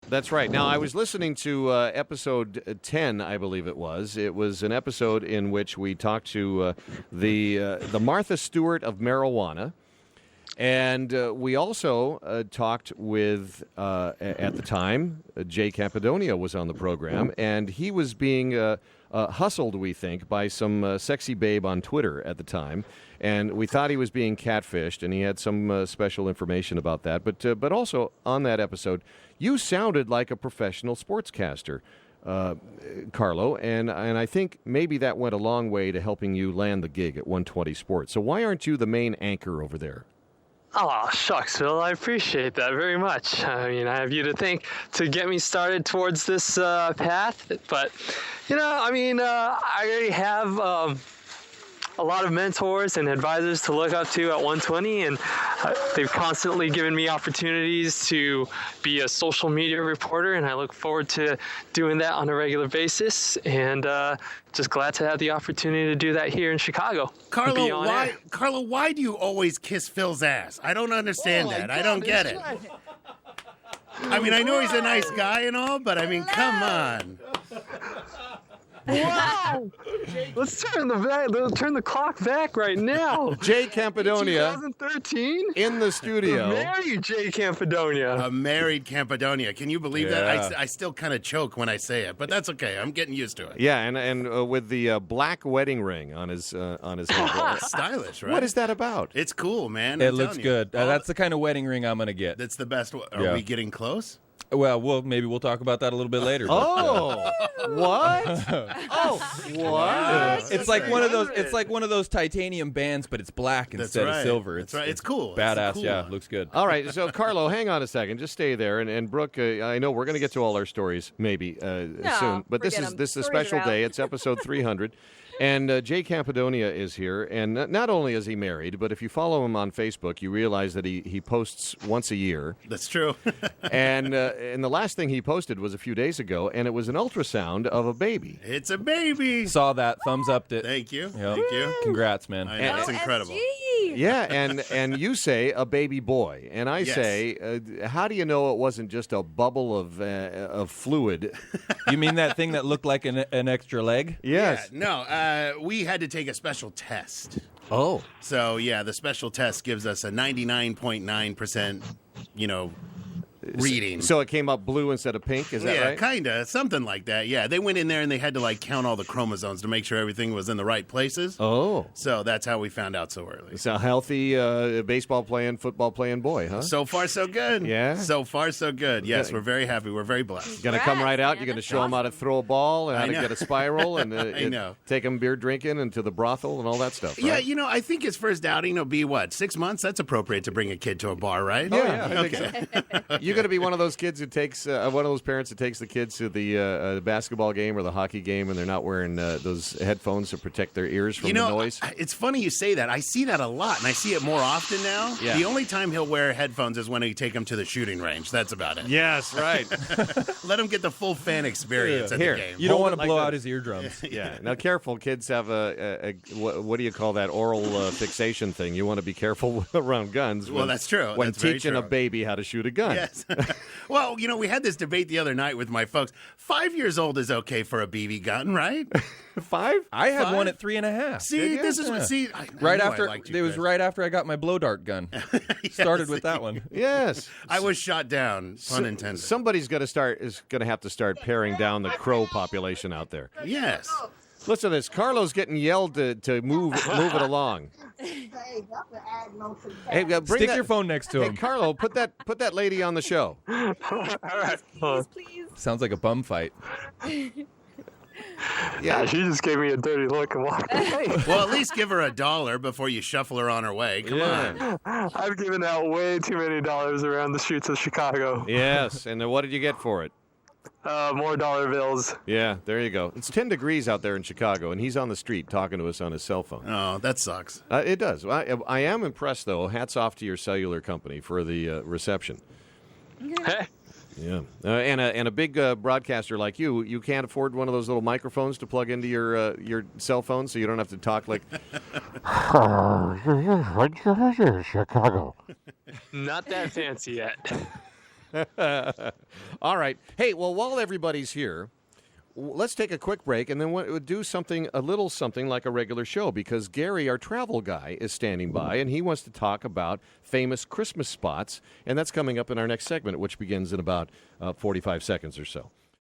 That's right. Now, I was listening to episode 10, I believe it was. It was an episode in which we talked to the Martha Stewart of marijuana. And we also talked with, at the time, Jay Campidonia was on the program, and he was being hustled, we think, by some sexy babe on Twitter at the time. And we thought he was being catfished, and he had some special information about that. But also, on that episode, you sounded like a professional sportscaster, Carlo, and I think maybe that went a long way to helping you land the gig at 120 Sports. So why aren't you the main anchor over there? Oh, shucks, Phil. I appreciate that very much. I mean, I have you to thank to get me started towards this path. But, I already have a lot of mentors and advisors to look up to at 120, and they've constantly given me opportunities to be a social media reporter, and I look forward to doing that on a regular basis, and just glad to have the opportunity to do that here in Chicago. Carlo, why do you always kiss Phil's ass? I don't understand that. I don't get it. Right. I mean, I know he's a nice guy and all, but I mean, come on. Wow! Let's turn the clock back right now. Jay Campidonia, 2013, in the studio. Married Jay Campidonia. A married Campidonia. Can you believe that? I still kind of choke when I say it, but that's okay. I'm getting used to it. Yeah, and with the black wedding ring on his head. Stylish, right? What is that about? It's cool, man. It looks good. That's the kind of wedding ring I'm gonna get. That's the best. Are we getting close? Well, maybe we'll talk about that a little bit later. What? What? It's like one of those. It's like one of those titanium bands, but it's black instead of silver. That's right. It's cool. Badass. Cool yeah, looks good. All right. So, Carlo, hang on a second. Just stay there. And Brooke, I know we're going to get to all our stories maybe soon, but this is a special day. It's episode 300. And Jay Campidonia is here, and not only is he married, but if you follow him on Facebook, you realize that he posts once a year. That's true. and the last thing he posted was a few days ago, and it was an ultrasound of a baby. It's a baby. Saw that. Thumbs upped it. Thank you. Yep. Thank you. Congrats, man. I know, it's incredible. Yeah, and you say a baby boy, and I say, how do you know it wasn't just a bubble of fluid? You mean that thing that looked like an extra leg? Yes. Yeah, no. We had to take a special test. Oh. So, the special test gives us a 99.9%, reading. So it came up blue instead of pink, is that right? Yeah, kind of. Something like that. Yeah, they went in there and they had to, count all the chromosomes to make sure everything was in the right places. Oh. So that's how we found out so early. It's a healthy baseball-playing, football-playing boy, huh? So far, so good. Yeah? So far, so good. Yes, we're very happy. We're very blessed. Going to come right out. You're going to show him how to throw a ball and how to get a spiral and I know. Take him beer drinking and to the brothel and all that stuff, right? Yeah, I think his first outing will be, 6 months? That's appropriate to bring a kid to a bar, right? Yeah. Okay. You're going to be one of those kids who takes one of those parents who takes the kids to the basketball game or the hockey game and they're not wearing those headphones to protect their ears from the noise. It's funny you say that. I see that a lot, and I see it more often now. Yeah. The only time he'll wear headphones is when he take him to the shooting range. That's about it. Yes, right. Let him get the full fan experience at the game. You don't want to blow out his eardrums. Yeah. Now, careful. Kids have what do you call that, oral fixation thing. You want to be careful around guns. Well, that's true. When That's very teaching true. a baby how to shoot a gun. Yes. Well, we had this debate the other night with my folks. 5 years old is okay for a BB gun, right? 5? I had 5? one at 3.5. See, Yeah. this is what. See, Right I after liked you, it was Chris. right after I got my blow dart gun. Started with that one. Yes. I was shot down. Pun intended. Somebody's going to have to start paring down the crow population out there. Yes. Listen to this. Carlo's getting yelled to move it along. Hey, Stick your phone next to Hey, him. Carlo, put that lady on the show. All right. Please. Sounds like a bum fight. Yeah, she just gave me a dirty look and walked away. Well, at least give her $1 before you shuffle her on her way. Come on. I've given out way too many dollars around the streets of Chicago. Yes, and then what did you get for it? More dollar bills. Yeah, there you go. It's 10 degrees out there in Chicago, and he's on the street talking to us on his cell phone. Oh, that sucks. It does. I am impressed, though. Hats off to your cellular company for the reception. Hey. Yeah, and a big broadcaster like you can't afford one of those little microphones to plug into your cell phone, so you don't have to talk like. Chicago. Not that fancy yet. All right. Hey, well, while everybody's here, let's take a quick break, and then we'll do a little something like a regular show, because Gary, our travel guy, is standing by, and he wants to talk about famous Christmas spots, and that's coming up in our next segment, which begins in about 45 seconds or so.